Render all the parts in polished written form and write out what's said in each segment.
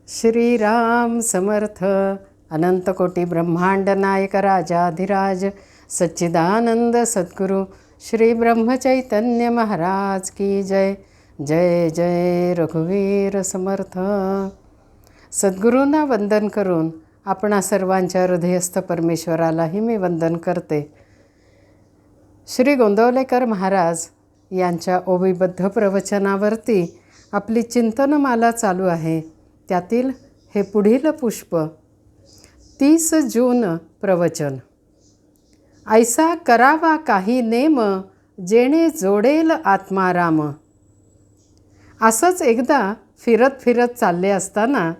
श्रीराम समर्थ. अनंत कोटी ब्रह्मांड नायक राजाधिराज सच्चिदानंद सद्गुरु श्री ब्रह्मचैतन्य महाराज की जय. जय जय रघुवीर समर्थ. सद्गुरूंना वंदन करून आपणा सर्वांच्या हृदयस्थ परमेश्वरालाही मी वंदन करते. श्री गोंदवलेकर महाराज यांच्या ओवीबद्ध प्रवचनावरती आपली चिंतनमाला चालू आहे. त्यातील हे पुढील पुष्प 30 जून प्रवचन. ऐसा करावा काही नेम जेणे जोडेल आत्माराम. असंच एकदा फिरत फिरत चालले असताना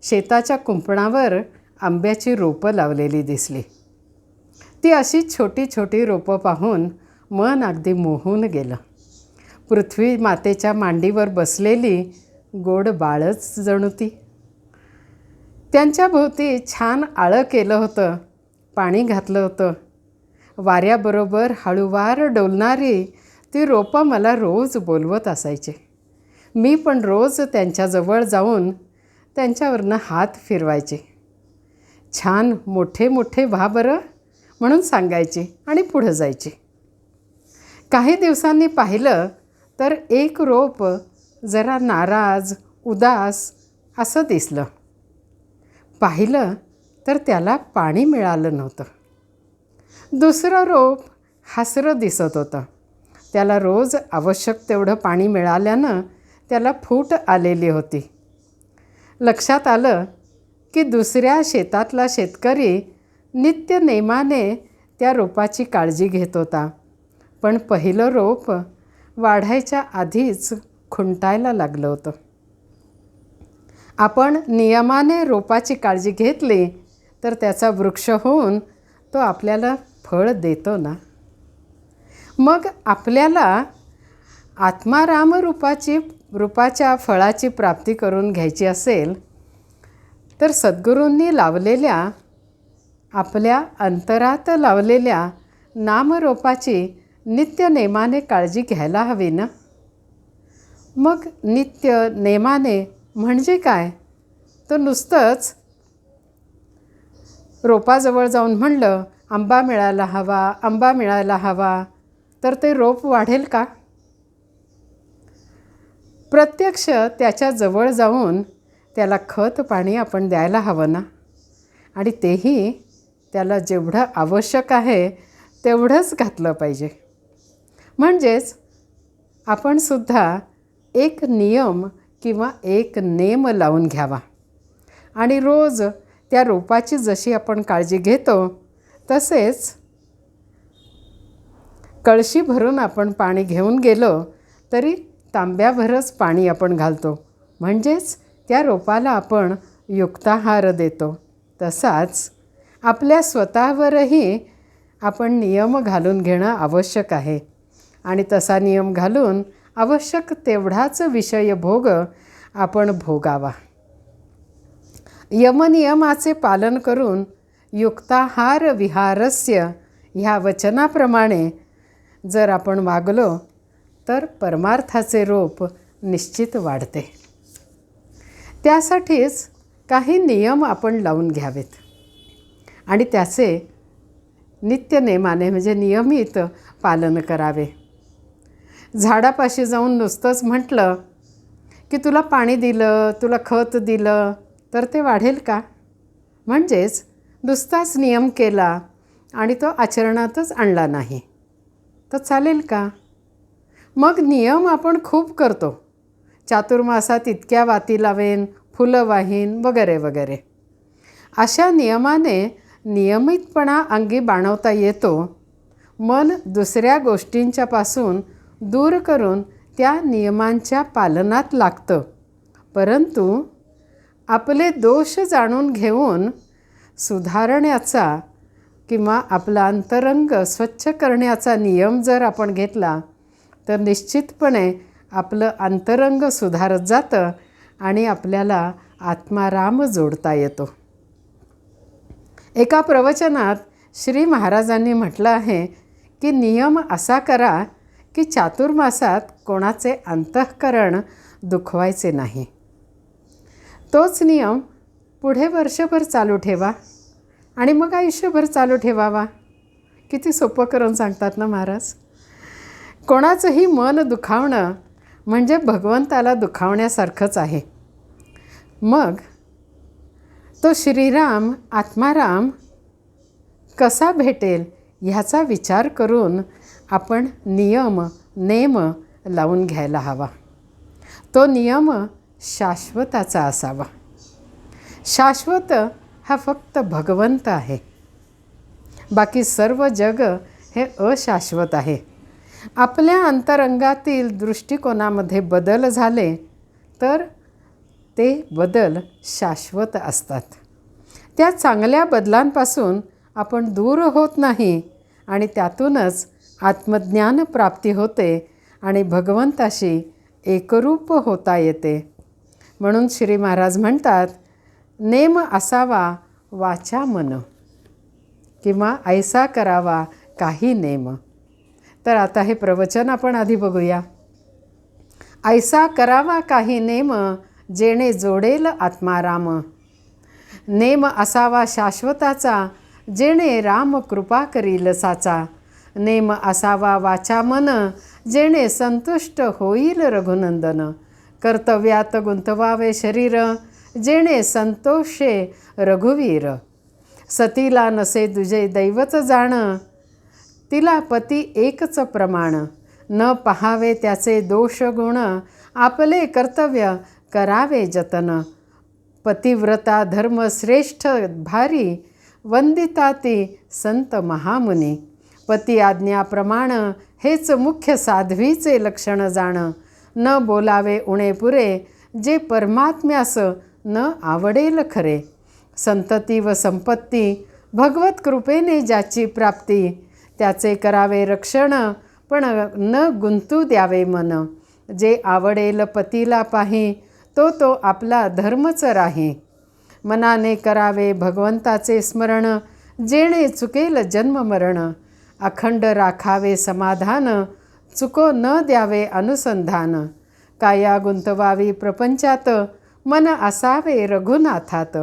शेताच्या कुंपणावर आंब्याची रोपं लावलेली दिसली. ती अशी छोटी छोटी रोपं पाहून मन अगदी मोहून गेलं. पृथ्वी मातेच्या मांडीवर बसलेली गोड बाळच जणू ती. त्यांच्या भोवती छान आळं केलं होतं, पाणी घातलं होतं. वाऱ्याबरोबर हळूवार डोलणारी ती रोपं मला रोज बोलवत असायचे. मी पण रोज त्यांच्याजवळ जाऊन त्यांच्यावरनं हात फिरवायचे. छान मोठे मोठे व्हा बरं म्हणून सांगायचे आणि पुढं जायचे. काही दिवसांनी पाहिलं तर एक रोप जरा नाराज उदास असं दिसलं. पाहिलं तर त्याला पाणी मिळालं नव्हतं. दुसरं रोप हसरं दिसत होतं. त्याला रोज आवश्यक तेवढं पाणी मिळाल्यानं त्याला फूट आलेली होती. लक्षात आलं की दुसऱ्या शेतातला शेतकरी नित्य नेमाने त्या रोपाची काळजी घेत होता. पण पहिलं रोप वाढायच्या आधीच खुंटायला लागलं होतं. आपण नियमाने रोपाची काळजी घेतली तर त्याचा वृक्ष होऊन तो आपल्याला फळ देतो ना. मग आपल्याला आत्माराम रूपाच्या फळाची प्राप्ती करून घ्यायची असेल तर सद्गुरूंनी लावलेल्या आपल्या अंतरात लावलेल्या नामरोपाची नित्य नेमाने काळजी घ्यायला हवी ना. मग नित्य नेमाने म्हणजे काय? तर नुसतंच रोपाजवळ जाऊन म्हणलं आंबा मिळायला हवा, आंबा मिळायला हवा, तर ते रोप वाढेल का? प्रत्यक्ष त्याच्याजवळ जाऊन त्याला खत पाणी आपण द्यायला हवं ना. आणि तेही त्याला जेवढं आवश्यक आहे तेवढंच घातलं पाहिजे. म्हणजेच आपण सुद्धा एक नियम किंवा एक नेम लावून घ्यावा आणि रोज त्या रोपाची जशी आपण काळजी घेतो तसेच कळशी भरून आपण पाणी घेऊन गेलो तरी तांब्याभरच पाणी आपण घालतो. म्हणजेच त्या रोपाला आपण युक्ताहार देतो. तसाच आपल्या स्वतःवरही आपण नियम घालून घेणं आवश्यक आहे. आणि तसा नियम घालून आवश्यक तेवढाच विषय भोग आपण भोगावा. यमनियमाचे पालन करून युक्ताहार विहारस्य ह्या वचनाप्रमाणे जर आपण वागलो तर परमार्थाचे रोप निश्चित वाढते. त्यासाठीच काही नियम आपण लावून घ्यावेत आणि त्याचे नित्यनेमाने म्हणजे नियमित पालन करावे. झाडापाशी जाऊन नुसतंच म्हटलं की तुला पाणी दिलं, तुला खत दिलं तर ते वाढेल का? म्हणजेच नुसताच नियम केला आणि तो आचरणातच आणला नाही तर चालेल का? मग नियम आपण खूप करतो. चातुर्मासात इतक्या वाती लावेन, फुलं वाहीन वगैरे वगैरे. अशा नियमाने नियमितपणा अंगी बाणवता येतो. मन दुसऱ्या गोष्टींच्यापासून दूर करून त्या नियमांच्या पालनात लागतं. परंतु आपले दोष जाणून घेऊन सुधारण्याचा किंवा आपला अंतरंग स्वच्छ करण्याचा नियम जर आपण घेतला तर निश्चितपणे आपलं अंतरंग सुधारत जातं आणि आपल्याला आत्माराम जोडता येतो. एका प्रवचनात श्री महाराजांनी म्हटलं आहे की नियम असा करा की चातुर्मासात कोणाचे अंतःकरण दुखवायचे नाही. तोच नियम पुढे वर्षभर चालू ठेवा आणि मग आयुष्यभर चालू ठेवावा. किती सोपं करून सांगतात ना महाराज. कोणाचंही मन दुखावणं म्हणजे भगवंताला दुखावण्यासारखंच आहे. मग तो श्रीराम आत्माराम कसा भेटेल ह्याचा विचार करून आपण नियम नेम लावून घ्यायला हवा. तो नियम शाश्वताचा असावा. शाश्वत हा फक्त भगवंत आहे. बाकी सर्व जग हे अशाश्वत आहे. आपल्या अंतरंगातील दृष्टिकोनामध्ये बदल झाले तर ते बदल शाश्वत असतात. त्या चांगल्या बदलांपासून आपण दूर होत नाही आणि त्यातूनच आत्मज्ञान प्राप्ती होते आणि भगवंताशी एकरूप होता येते. म्हणून श्री महाराज म्हणतात, नेम असावा वाचा मन किंवा ऐसा करावा काही नेम. तर आता हे प्रवचन आपण आधी बघूया. ऐसा करावा काही नेम जेणे जोडेल आत्माराम. नेम असावा शाश्वताचा जेणे राम कृपा करील साचा. नेम असावा वाचा मन जेणे संतुष्ट होईल रघुनंदन. कर्तव्यात गुंतवावे शरीर जेणे संतोषे रघुवीर. सतीला नसे दुजे दैवत जाण तिला पती एकच प्रमाण. न पहावे त्याचे दोष गुण आपले कर्तव्य करावे जतन. पतिव्रता धर्म श्रेष्ठ भारी वंदिता ती संत महामुनी. पती आज्ञाप्रमाण हेच मुख्य साध्वीचे लक्षण जाण. न बोलावे उणे पुरे जे परमात्म्यास न आवडेल खरे. संतती व संपत्ती भगवत कृपेने ज्याची प्राप्ती त्याचे करावे रक्षण पण न गुंतू द्यावे मन. जे आवडेल पतीला पाही तो आपला धर्मच राही. मनाने करावे भगवंताचे स्मरण जेणे चुकेल जन्म मरण. अखंड राखावे समाधान चुको न द्यावे अनुसंधान. काया गुंतवावी प्रपंचात मन असावे रघुनाथात.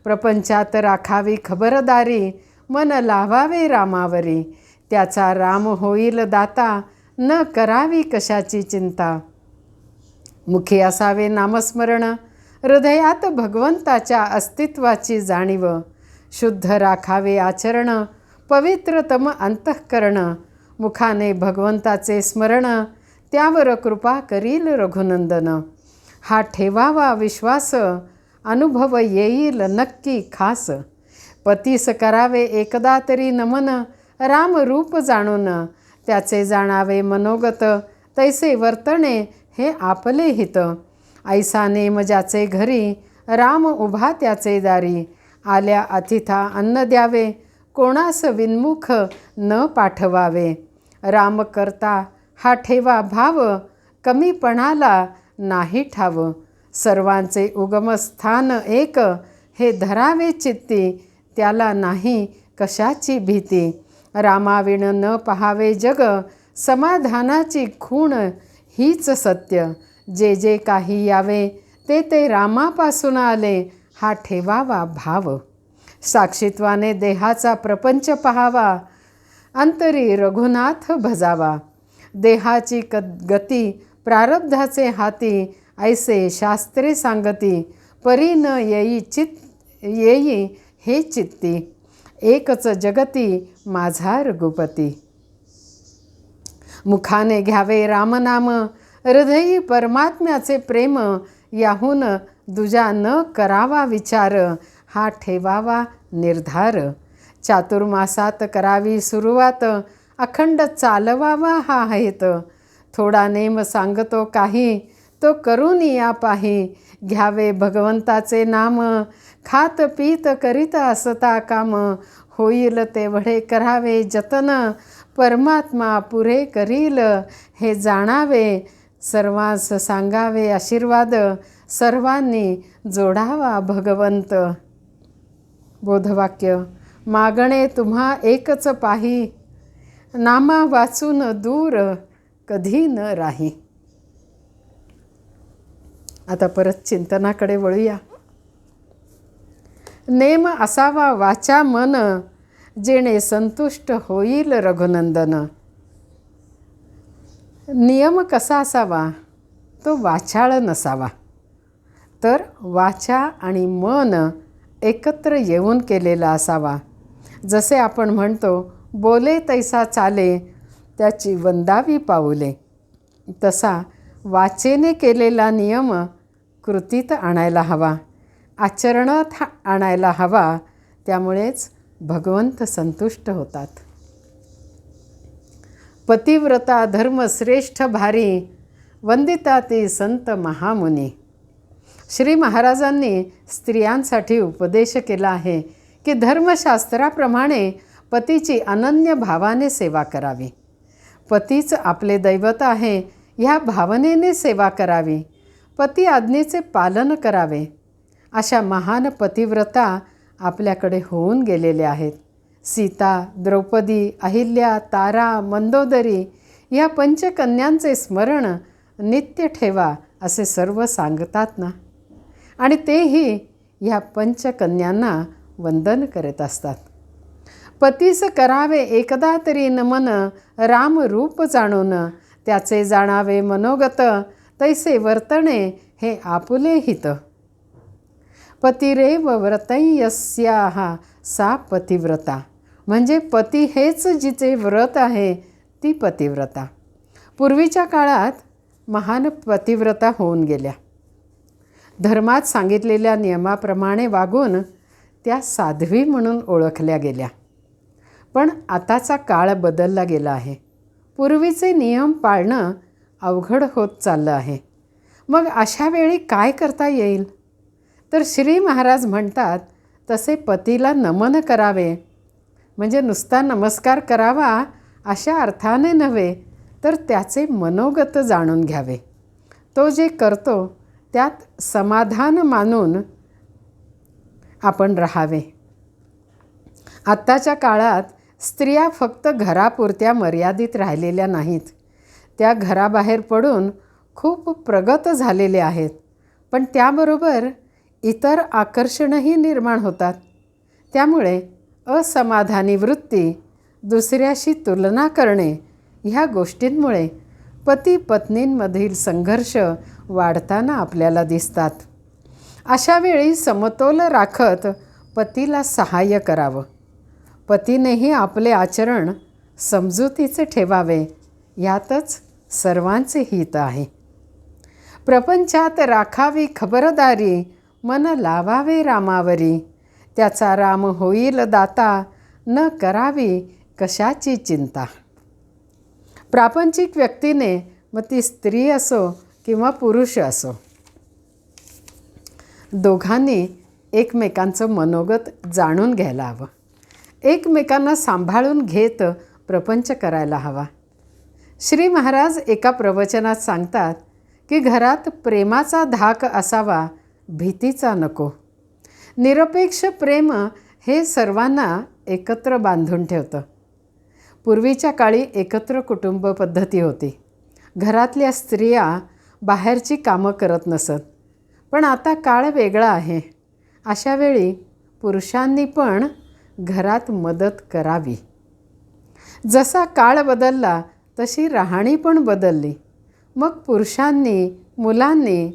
प्रपंचात राखावी खबरदारी मन लावावे रामावरी. त्याचा राम होईल दाता न करावी कशाची चिंता. मुखी असावे नामस्मरण हृदयात भगवंताच्या अस्तित्वाची जाणीव. शुद्ध राखावे आचरण पवित्रतम अंतःकरण. मुखाने भगवंताचे स्मरण त्यावर कृपा करील रघुनंदन. हा ठेवावा विश्वास अनुभव येईल नक्की खास. पतीस करावे एकदा तरी नमन राम रूप जाणून. त्याचे जाणावे मनोगत तैसे वर्तणे हे आपले हित. ऐसा नेम ज्याचे घरी राम उभा त्याचे दारी. आल्या अतिथा अन्न द्यावे कोणास विन्मुख न पाठवावे. राम करता हा ठेवा भाव कमीपणाला नाही ठाव. सर्वांचे उगमस्थान एक हे धरावे चित्ती त्याला नाही कशाची भीती. रामाविण न पहावे जग समाधानाची खूण हीच सत्य. जे जे काही यावे ते रामापासून आले हा ठेवावा भाव. साक्षीत्वाने देहाचा प्रपंच पहावा अंतरी रघुनाथ भजावा. देहाची गती प्रारब्धाचे हाती ऐसे शास्त्रे सांगती. परी न येई हे चित्ती एकच जगती माझा रघुपती. मुखाने घ्यावे रामनाम हृदयी परमात्म्याचे प्रेम. याहून दुजा न करावा विचार हा ठेवावा निर्धार. चातुर्मासात करावी सुरुवात अखंड चालवावा हा हेत. थोडा नेम सांगतो काही तो करून या पाही. घ्यावे भगवंताचे नाम खात पीत करीत असता काम. होईल तेवढे करावे जतन परमात्मा पुरे करील हे जाणावे. सर्वांस सांगावे आशीर्वाद सर्वांनी जोडावा भगवंत. बोधवाक्य मागणे तुम्हा एकच पाही नामा वाचून दूर कधी न राही. आता परत चिंतनाकडे वळूया. नेम असावा वाचा मन, जेणे संतुष्ट होईल रघुनंदन. नियम कसा असावा? तो वाचाळ नसावा, तर वाचा आणि मन एकत्र येऊन केलेला असावा. जसे आपण म्हणतो, बोले तैसा चाले, त्याची वंदावी पाऊले, तसा वाचेने केलेला नियम कृतीत आणायला हवा, आचरणात आणायला हवा. त्यामुळेच भगवंत संतुष्ट होतात. पतिव्रता धर्मश्रेष्ठ भारी, वंदिता ती संत महामुनी. श्री महाराजांनी स्त्रियांसाठी उपदेश केला आहे की धर्मशास्त्राप्रमाणे पतीची अनन्य भावाने सेवा करावी. पतीच आपले दैवत आहे ह्या भावनेने सेवा करावी. पती आज्ञेचे पालन करावे. अशा महान पतिव्रता आपल्याकडे होऊन गेलेल्या आहेत. सीता, द्रौपदी, अहिल्या, तारा, मंदोदरी या पंचकन्यांचे स्मरण नित्य ठेवा असे सर्व सांगतात ना. आणि तेही ह्या पंचकन्यांना वंदन करत असतात. पतीस करावे एकदा तरी नमन, राम रूप जाणून त्याचे जाणावे मनोगत, तैसे वर्तणे हे आपुले हित. पतिरेव व्रतयस्याः सा पतिव्रता. म्हणजे पती हेच जिचे व्रत आहे ती पतिव्रता. पूर्वीच्या काळात महान पतिव्रता होऊन गेल्या. धर्मात सांगितलेल्या नियमाप्रमाणे वागून त्या साध्वी म्हणून ओळखल्या गेल्या. पण आताचा काळ बदलला गेला आहे. पूर्वीचे नियम पाळणं अवघड होत चाललं आहे. मग अशा वेळी काय करता येईल? तर श्री महाराज म्हणतात तसे पतीला नमन करावे. म्हणजे नुसता नमस्कार करावा अशा अर्थाने नव्हे, तर त्याचे मनोगत जाणून घ्यावे. तो जे करतो त्यात समाधान मानून आपण राहावे. आत्ताच्या काळात स्त्रिया फक्त घरापुरत्या मर्यादित राहिलेल्या नाहीत. त्या घराबाहेर पडून खूप प्रगत झालेल्या आहेत. पण त्याबरोबर इतर आकर्षणही निर्माण होतात. त्यामुळे असमाधानी वृत्ती, दुसऱ्याशी तुलना करणे ह्या गोष्टींमुळे पती पत्नींमधील संघर्ष वाढताना आपल्याला दिसतात. अशावेळी समतोल राखत पतीला सहाय्य करावं. पतीनेही आपले आचरण समजुतीचे ठेवावे. यातच सर्वांचे हित आहे. प्रपंचात राखावी खबरदारी, मन लावावे रामावरी. त्याचा राम होईल दाता, न करावी कशाची चिंता. प्रापंचिक व्यक्तीने, मग ती स्त्री असो किंवा पुरुष असो, दोघांनी एकमेकांचं मनोगत जाणून घ्यायला हवं. एकमेकांना सांभाळून घेत प्रपंच करायला हवा. श्री महाराज एका प्रवचनात सांगतात की घरात प्रेमाचा धाक असावा, भीतीचा नको. निरपेक्ष प्रेम हे सर्वांना एकत्र बांधून ठेवतं. पूर्वीच्या काळी एकत्र कुटुंब पद्धती होती. घरातल्या स्त्रिया बाहेरची कामं करत नसत. पण आता काळ वेगळा आहे. अशा वेळी पुरुषांनी पण घरात मदत करावी. जसा काळ बदलला तशी राहणी पण बदलली. मग पुरुषांनी, मुलांनी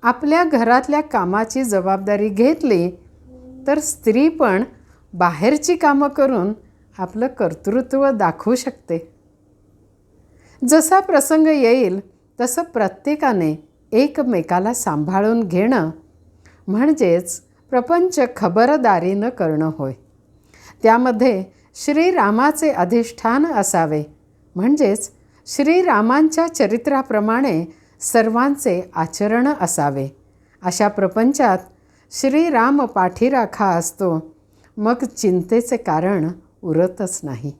आपल्या घरातल्या कामाची जबाबदारी घेतली तर स्त्री पण बाहेरची कामं करून आपलं कर्तृत्व दाखवू शकते. जसा प्रसंग येईल तसं प्रत्येकाने एकमेकाला सांभाळून घेणं म्हणजेच प्रपंच खबरदारीनं करणं होय. त्यामध्ये श्रीरामाचे अधिष्ठान असावे. म्हणजेच श्रीरामांच्या चरित्राप्रमाणे सर्वांचे आचरण असावे. अशा प्रपंचात श्रीराम पाठीराखा असतो. मग चिंतेचे कारण उरतच नाही.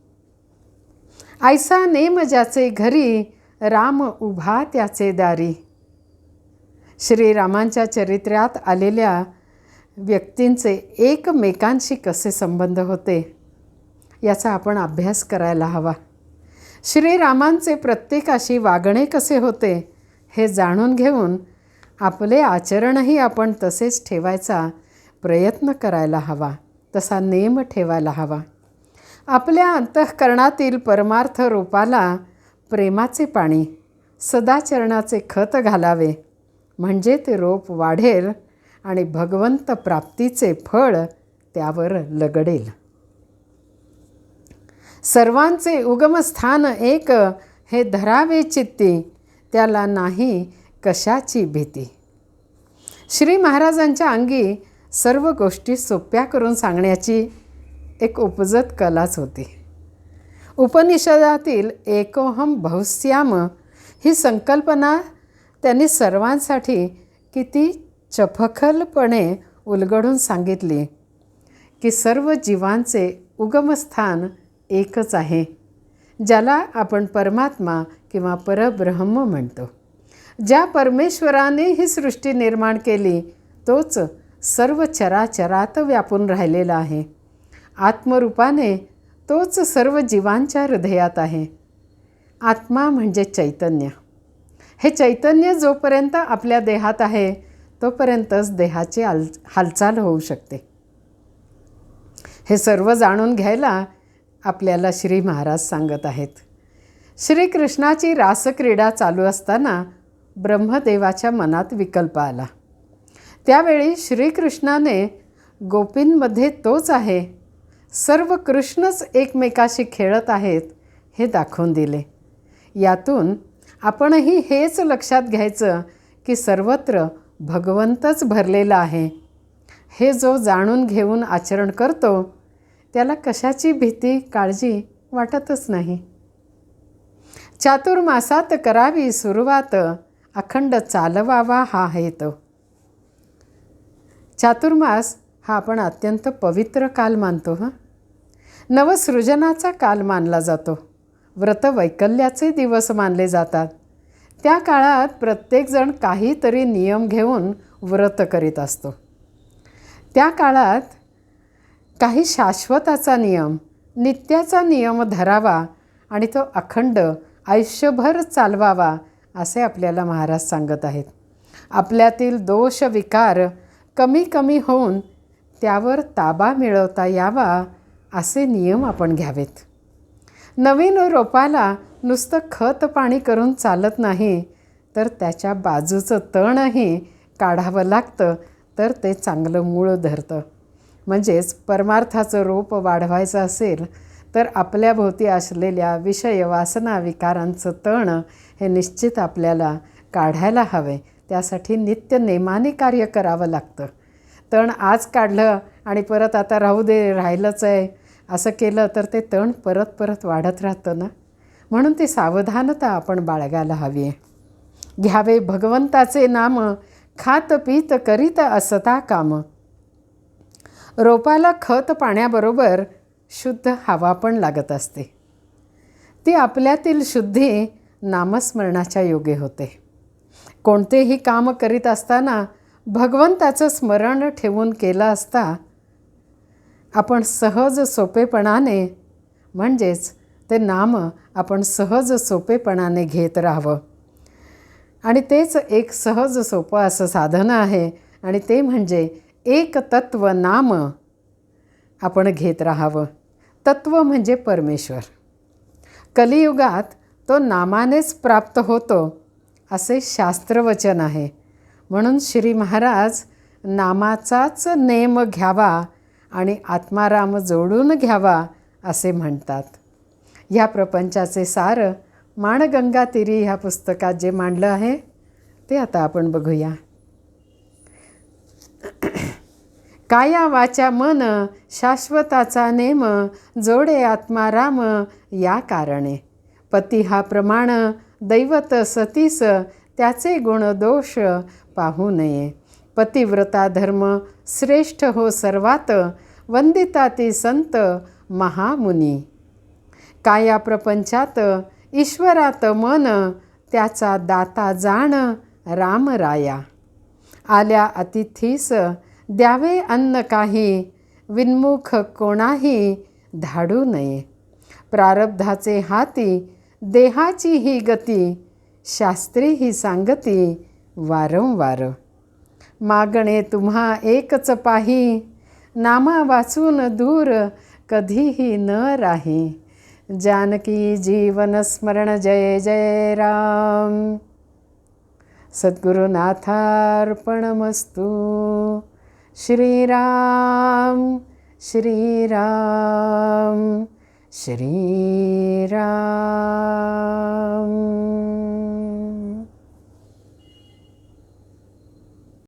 ऐसा नेम ज्याचे घरी, राम उभा त्याचे दारी. श्रीरामांच्या चरित्रात आलेल्या व्यक्तींचे एकमेकांशी कसे संबंध होते याचा आपण अभ्यास करायला हवा. श्रीरामांचे प्रत्येकाशी वागणे कसे होते हे जाणून घेऊन आपले आचरणही आपण तसेच ठेवायचा प्रयत्न करायला हवा, तसा नेम ठेवायला हवा. आपल्या अंतःकरणातील परमार्थ रूपाला प्रेमाचे पाणी, सदाचरणाचे खत घालावे, म्हणजे ते रोप वाढेल आणि भगवंत प्राप्तीचे फळ त्यावर लगडेल. सर्वांचे उगमस्थान एक हे धरावे चित्ती, त्याला नाही कशाची भीती. श्री महाराजांच्या अंगी सर्व गोष्टी सोप्या करून सांगण्याची एक उपजत कलाच होती. उपनिषदातील एकोहम बहुस्याम ही संकल्पना त्यांनी सर्वांसाठी किती चपखलपणे उलगडून सांगितली की सर्व जीवांचे उगमस्थान एकच आहे, ज्याला आपण परमात्मा किंवा परब्रह्म म्हणतो. ज्या परमेश्वराने ही सृष्टी निर्माण केली तोच सर्व चराचरात व्यापून राहिलेला आहे. आत्मरूपाने तोच सर्व जीवांच्या हृदयात आहे. आत्मा म्हणजे चैतन्य. हे चैतन्य जोपर्यंत आपल्या देहात आहे तोपर्यंतच देहाची हालचाल होऊ शकते. हे सर्व जाणून घ्यायला आपल्याला श्री महाराज सांगत आहेत. श्रीकृष्णाची रासक्रीडा चालू असताना ब्रह्मदेवाच्या मनात विकल्प आला. त्यावेळी श्रीकृष्णाने गोपींमध्ये तोच आहे, सर्व कृष्णच एकमेकाशी खेळत आहेत हे दाखवून दिले. यातून आपणही हेच लक्षात घ्यायचं की सर्वत्र भगवंतच भरलेला आहे. हे जो जाणून घेऊन आचरण करतो त्याला कशाची भीती काळजी वाटतच नाही. चातुर्मासात करावी सुरुवात, अखंड चालवावा हा हेतू. चातुर्मास हा आपण अत्यंत पवित्र काल मानतो. नवसृजनाचा काल मानला जातो. व्रतवैकल्याचे दिवस मानले जातात. त्या काळात प्रत्येकजण काहीतरी नियम घेऊन व्रत करीत असतो. त्या काळात काही शाश्वताचा नियम, नित्याचा नियम धरावा आणि तो अखंड आयुष्यभर चालवावा असे आपल्याला महाराज सांगत आहेत. आपल्यातील दोष विकार कमी कमी होऊन त्यावर ताबा मिळवता यावा असे नियम आपण घ्यावेत. नवीन रोपाला नुसतं खत पाणी करून चालत नाही, तर त्याच्या बाजूचं तणही काढावं लागतं, तर ते चांगलं मूळ धरतं. म्हणजेच परमार्थाचं रोप वाढवायचं असेल तर आपल्याभोवती असलेल्या विषय वासना विकारांचं तण हे निश्चित आपल्याला काढायला हवे. त्यासाठी नित्य नेमाने कार्य करावं लागतं. तण आज काढलं आणि परत आता राहू दे, राहिलंच आहे असं केलं तर ते तण परत परत वाढत राहतं ना. म्हणून ती सावधानता आपण बाळगायला हवी आहे. घ्यावे भगवंताचे नाम, खात पीत करीत असता काम. रोपाला खत पाण्याबरोबर शुद्ध हवा पण लागत असते. ती आपल्यातील शुद्धी नामस्मरणाच्या योगे होते. कोणतेही काम करीत असताना भगवंताचं स्मरण ठेवून केलं असता आपण सहज सोपेपणाने, म्हणजेच ते नाम आपण सहज सोपेपणाने घेत राहावं. आणि तेच एक सहज सोपं असं साधन आहे आणि ते म्हणजे एक तत्व नाम आपण घेत राहावं. तत्व म्हणजे परमेश्वर. कलियुगात तो नामानेच प्राप्त होतो असे शास्त्रवचन आहे. म्हणून श्री महाराज नामाचाच नेम घ्यावा आणि आत्माराम जोडून घ्यावा असे म्हणतात. ह्या प्रपंचाचे सार माणगंगा तिरी ह्या पुस्तकात जे मांडलं आहे ते आता आपण बघूया. काया वाचा मन शाश्वताचा नेम, जोडे आत्माराम या कारणे. पती हा प्रमाण दैवत सतीस, त्याचे गुण दोष पाहू नये. पतिव्रता धर्म श्रेष्ठ हो सर्वात, वंदिता ती संत महामुनी. काया प्रपंचात ईश्वरात मन, त्याचा दाता जाण रामराया. आल्या अतिथीस द्यावे अन्न काही, विन्मुख कोणाही धाडू नये. प्रारब्धाचे हाती देहाची ही गती, शास्त्री ही सांगती वारंवार. मागणे तुम्हा एकच पाही, नामा वाचून दूर कधीही न राही. जानकी जीवन स्मरण जय जय राम. सद्गुरुनाथार्पणमस्तु. श्रीराम श्रीराम श्रीराम.